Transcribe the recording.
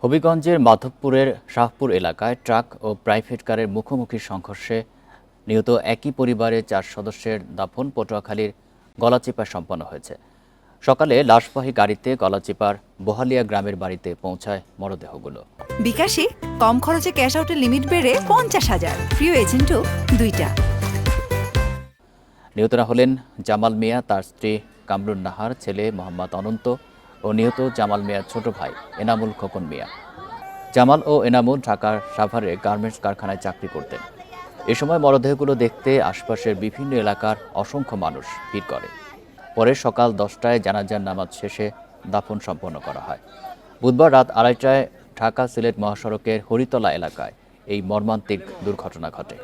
হবিগঞ্জের মাধবপুরের শাহপুর এলাকায় ট্রাক ও প্রাইভেট কারের মুখোমুখি সংঘর্ষে নিহত একই পরিবারের 4 সদস্যের দাফন পটুয়াখালীর গলাচিপায় সম্পন্ন হয়েছে। সকালে লাশবাহী গাড়িতে গলাচিপার বোহালিয়া গ্রামের বাড়িতে পৌঁছায় মরদেহগুলো। বিকাশে কম খরচে ক্যাশ আউটের লিমিট বেড়ে 50,000। প্রিয় এজেন্টও 2টা। নিহতরা হলেন জামাল মিয়া, তার স্ত্রী কামরুন নাহার, ছেলে মোহাম্মদ অনন্ত ও নিহত জামাল মিয়ার ছোট ভাই এনামুল খোকন মিয়া। জামাল ও এনামুল ঢাকার সাভারে গার্মেন্টস কারখানায় চাকরি করতেন। এ সময় মরদেহগুলো দেখতে আশপাশের বিভিন্ন এলাকার অসংখ্য মানুষ ভিড় করে। পরে সকাল 10টায় জানাজার নামাজ শেষে দাফন সম্পন্ন করা হয়। বুধবার রাত 2:30টায় ঢাকা সিলেট মহাসড়কের হরিতলা এলাকায় এই মর্মান্তিক দুর্ঘটনা ঘটে।